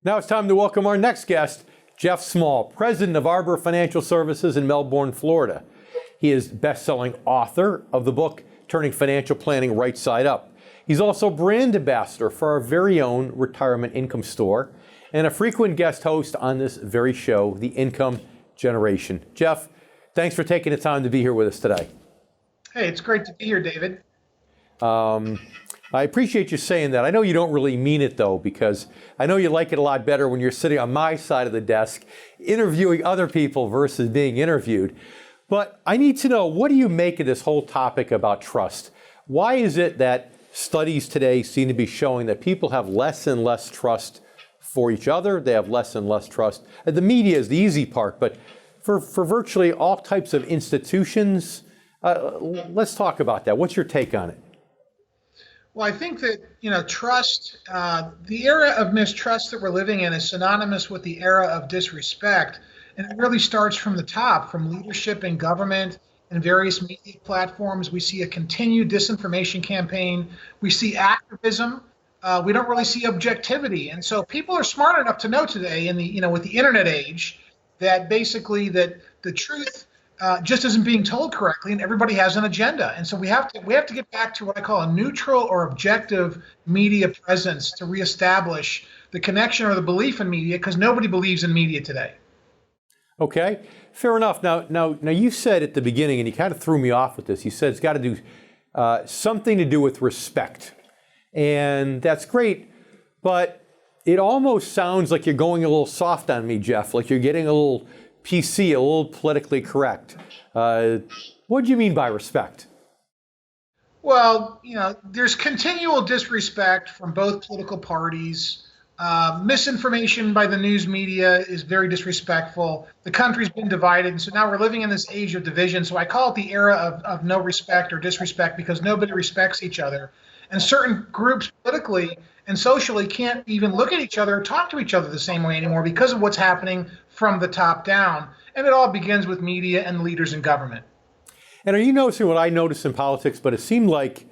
Now it's time to welcome our next guest, Jeff Small, president of Arbor Financial Services in Melbourne, Florida. He is best-selling author of the book, Turning Financial Planning Right Side Up. He's also brand ambassador for our very own retirement income store and a frequent guest host on this very show, The Income Generation. Jeff, thanks for taking the time to be here with us today. Hey, it's great to be here, David. I appreciate you saying that. I know you don't really mean it, though, because I know you like it a lot better when you're sitting on my side of the desk interviewing other people versus being interviewed. But I need to know, what do you make of this whole topic about trust? Why is it that studies today seem to be showing that people have less and less trust for each other? They have less and less trust. The media is the easy part, but for virtually all types of institutions, let's talk about that. What's your take on it? Well, I think that, trust, the era of mistrust that we're living in is synonymous with the era of disrespect. And it really starts from the top, from leadership in government and various media platforms. We see a continued disinformation campaign. We see activism. We don't really see objectivity. And so people are smart enough to know today with the internet age that basically that the truth just isn't being told correctly, and everybody has an agenda. And so we have to get back to what I call a neutral or objective media presence to reestablish the connection or the belief in media, because nobody believes in media today. Okay, fair enough. Now, you said at the beginning, and you kind of threw me off with this. You said it's got to do something to do with respect, and that's great. But it almost sounds like you're going a little soft on me, Jeff. Like you're getting a little PC, a little politically correct. What do you mean by respect? Well, there's continual disrespect from both political parties. Misinformation by the news media is very disrespectful. The country's been divided, and so now we're living in this age of division. So I call it the era of no respect or disrespect, because nobody respects each other. And certain groups politically and socially can't even look at each other or talk to each other the same way anymore because of what's happening from the top down. And it all begins with media and leaders in government. And are you noticing what I noticed in politics? But it seemed like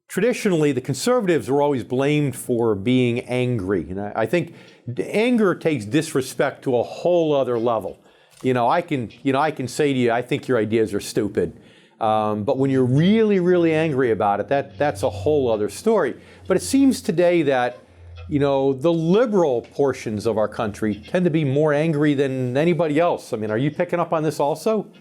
traditionally the conservatives were always blamed for being angry. And I think anger takes disrespect to a whole other level. I can say to you, I think your ideas are stupid. But when you're really, really angry about it, that's a whole other story. But it seems today that, the liberal portions of our country tend to be more angry than anybody else. I mean, are you picking up on this also?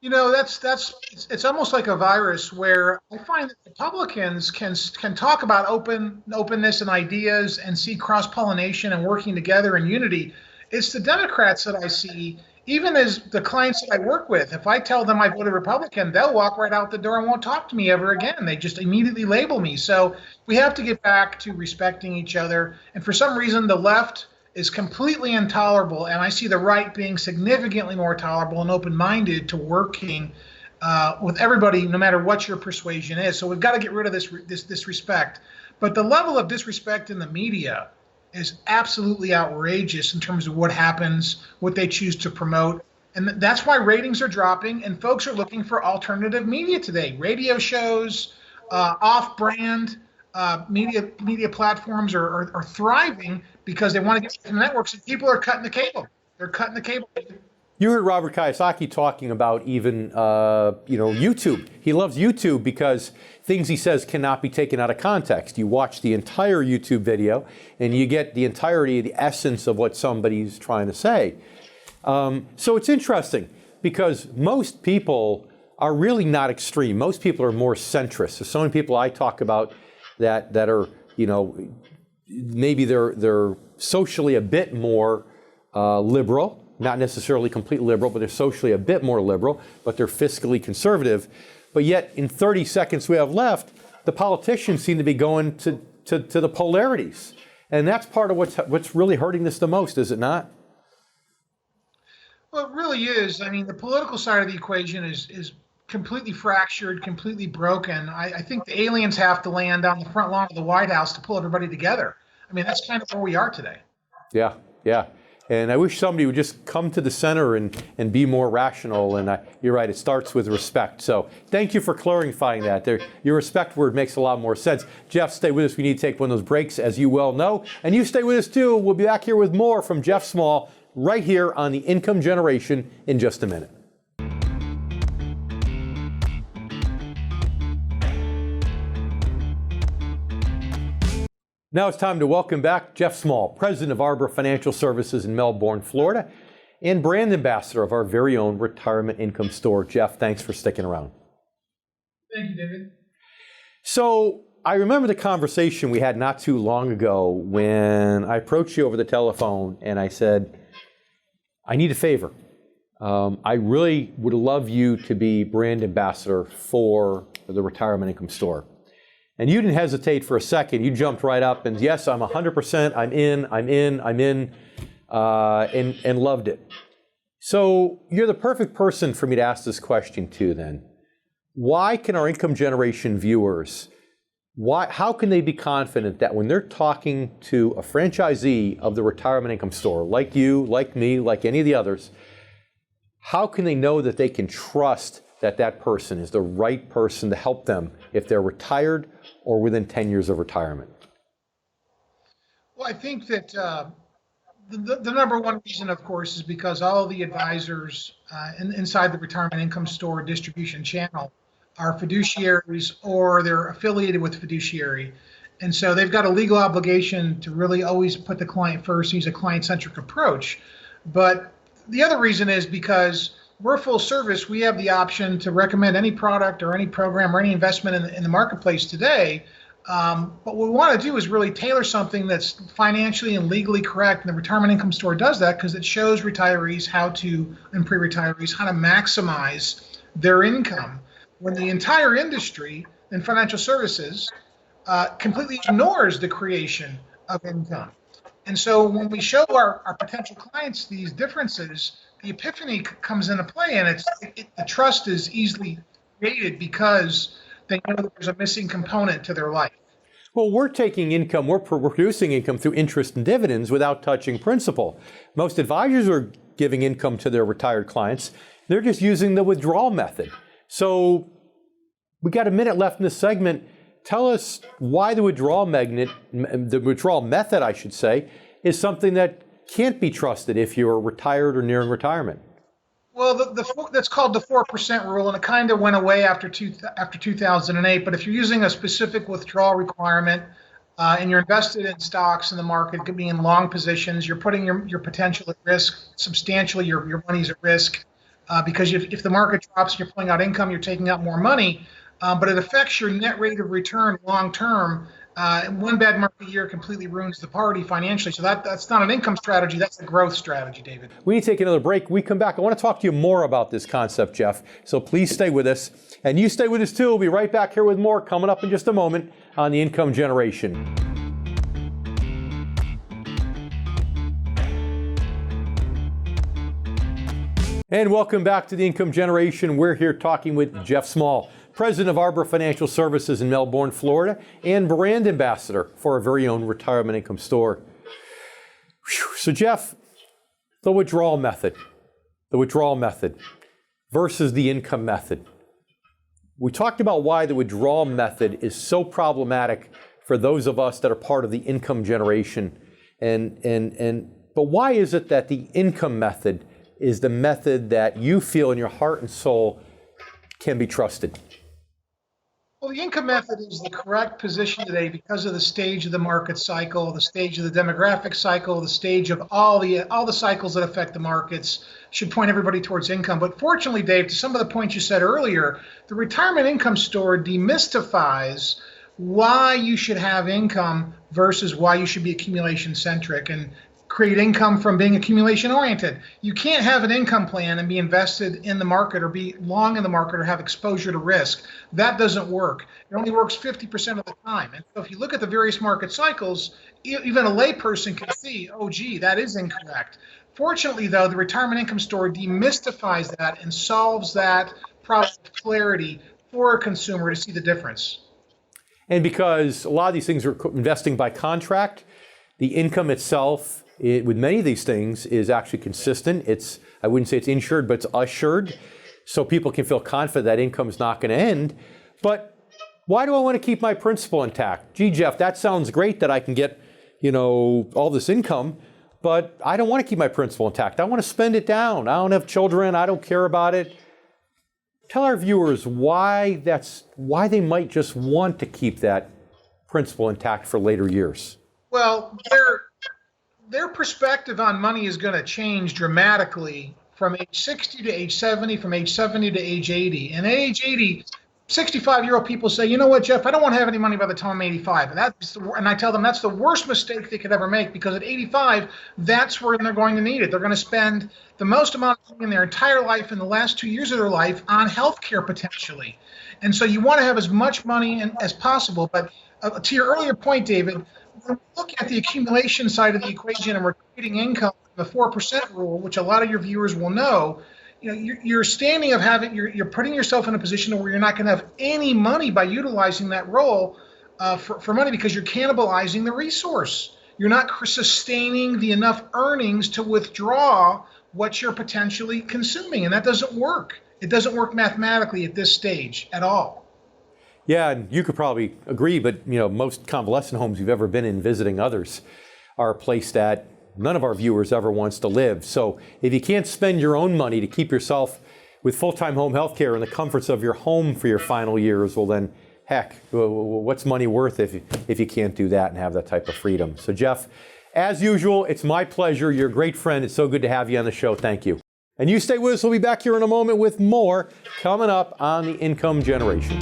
It's almost like a virus where I find that Republicans can talk about openness and ideas and see cross-pollination and working together in unity. It's the Democrats that I see, even as the clients that I work with. If I tell them I voted Republican, they'll walk right out the door and won't talk to me ever again. They just immediately label me. So we have to get back to respecting each other. And for some reason, the left is completely intolerable, and I see the right being significantly more tolerable and open-minded to working with everybody, no matter what your persuasion is. So we've got to get rid of this disrespect. But the level of disrespect in the media is absolutely outrageous in terms of what happens, what they choose to promote. And that's why ratings are dropping, and folks are looking for alternative media today. Radio shows, off-brand media platforms are thriving because they want to get to the networks, and people are cutting the cable. They're cutting the cable. You heard Robert Kiyosaki talking about even, YouTube. He loves YouTube because things he says cannot be taken out of context. You watch the entire YouTube video and you get the entirety of the essence of what somebody's trying to say. So it's interesting because most people are really not extreme. Most people are more centrist. There's so many people I talk about that are, maybe they're socially a bit more liberal. Not necessarily completely liberal, but they're socially a bit more liberal, but they're fiscally conservative. But yet, in 30 seconds we have left, the politicians seem to be going to the polarities. And that's part of what's really hurting this the most, is it not? Well, it really is. I mean, the political side of the equation is completely fractured, completely broken. I think the aliens have to land on the front lawn of the White House to pull everybody together. I mean, that's kind of where we are today. Yeah. And I wish somebody would just come to the center and be more rational. And you're right, it starts with respect. So thank you for clarifying that. Your respect word makes a lot more sense. Jeff, stay with us. We need to take one of those breaks, as you well know. And you stay with us too. We'll be back here with more from Jeff Small right here on the Income Generation in just a minute. Now it's time to welcome back Jeff Small, president of Arbor Financial Services in Melbourne, Florida, and brand ambassador of our very own retirement income store. Jeff, thanks for sticking around. Thank you, David. So I remember the conversation we had not too long ago when I approached you over the telephone and I said, I need a favor. I really would love you to be brand ambassador for the retirement income store. And you didn't hesitate for a second. You jumped right up and yes, I'm 100%, I'm in, and loved it. So you're the perfect person for me to ask this question to then. Why can our income generation viewers, how can they be confident that when they're talking to a franchisee of the retirement income store, like you, like me, like any of the others, how can they know that they can trust that that person is the right person to help them if they're retired or within 10 years of retirement? Well, I think that the number one reason, of course, is because all of the advisors inside the retirement income store distribution channel are fiduciaries or they're affiliated with fiduciary. And so they've got a legal obligation to really always put the client first, use a client-centric approach. But the other reason is because we're full service. We have the option to recommend any product or any program or any investment in the marketplace today. But what we want to do is really tailor something that's financially and legally correct. And the retirement income store does that because it shows retirees and pre-retirees how to maximize their income when the entire industry in financial services completely ignores the creation of income. And so when we show our potential clients these differences, the epiphany comes into play, and the trust is easily created because they know that there's a missing component to their life. Well, we're taking income, we're producing income through interest and dividends without touching principal. Most advisors are giving income to their retired clients. They're just using the withdrawal method. So we got a minute left in this segment. Tell us why the withdrawal method, I should say, is something that can't be trusted if you're retired or nearing retirement. Well, that's called the 4% rule, and it kind of went away after 2008. But if you're using a specific withdrawal requirement and you're invested in stocks in the market, it could be in long positions, you're putting your potential at risk substantially. Your money's at risk because if the market drops and you're pulling out income, you're taking out more money. But it affects your net rate of return long term. And one bad market year completely ruins the party financially. So that's not an income strategy, that's a growth strategy, David. We need to take another break. We come back. I want to talk to you more about this concept, Jeff. So please stay with us. And you stay with us too. We'll be right back here with more coming up in just a moment on the Income Generation. And welcome back to the Income Generation. We're here talking with Jeff Small, president of Arbor Financial Services in Melbourne, Florida, and brand ambassador for our very own retirement income store. Whew. So Jeff, the withdrawal method versus the income method. We talked about why the withdrawal method is so problematic for those of us that are part of the income generation. But why is it that the income method is the method that you feel in your heart and soul can be trusted? Well, the income method is the correct position today because of the stage of the market cycle, the stage of the demographic cycle, the stage of all the cycles that affect the markets should point everybody towards income. But fortunately, Dave, to some of the points you said earlier, the retirement income store demystifies why you should have income versus why you should be accumulation centric and create income from being accumulation oriented. You can't have an income plan and be invested in the market or be long in the market or have exposure to risk. That doesn't work. It only works 50% of the time. And so if you look at the various market cycles, even a layperson can see, oh, gee, that is incorrect. Fortunately, though, the retirement income store demystifies that and solves that problem with clarity for a consumer to see the difference. And because a lot of these things are investing by contract, the income itself with many of these things is actually consistent. I wouldn't say it's insured, but it's assured. So people can feel confident that income's not going to end. But why do I want to keep my principal intact? Gee, Jeff, that sounds great that I can get, all this income, but I don't want to keep my principal intact. I want to spend it down. I don't have children. I don't care about it. Tell our viewers why they might just want to keep that principal intact for later years. Well, their perspective on money is going to change dramatically from age 60 to age 70, from age 70 to age 80. And at age 80, 65-year-old people say, you know what, Jeff, I don't want to have any money by the time I'm 85. And I tell them that's the worst mistake they could ever make, because at 85, that's where they're going to need it. They're going to spend the most amount of money in their entire life in the last 2 years of their life on health care potentially. And so you want to have as much money as possible. But to your earlier point, David, when we look at the accumulation side of the equation and we're creating income, the 4% rule, which a lot of your viewers will know, you're putting yourself in a position where you're not going to have any money by utilizing that role for money, because you're cannibalizing the resource. You're not sustaining the enough earnings to withdraw what you're potentially consuming, and that doesn't work. It doesn't work mathematically at this stage at all. Yeah, and you could probably agree, but most convalescent homes you've ever been in visiting others are a place that none of our viewers ever wants to live. So if you can't spend your own money to keep yourself with full-time home health care in the comforts of your home for your final years, well then, heck, what's money worth if you can't do that and have that type of freedom? So Jeff, as usual, it's my pleasure. You're a great friend. It's so good to have you on the show. Thank you. And you stay with us. We'll be back here in a moment with more coming up on The Income Generation.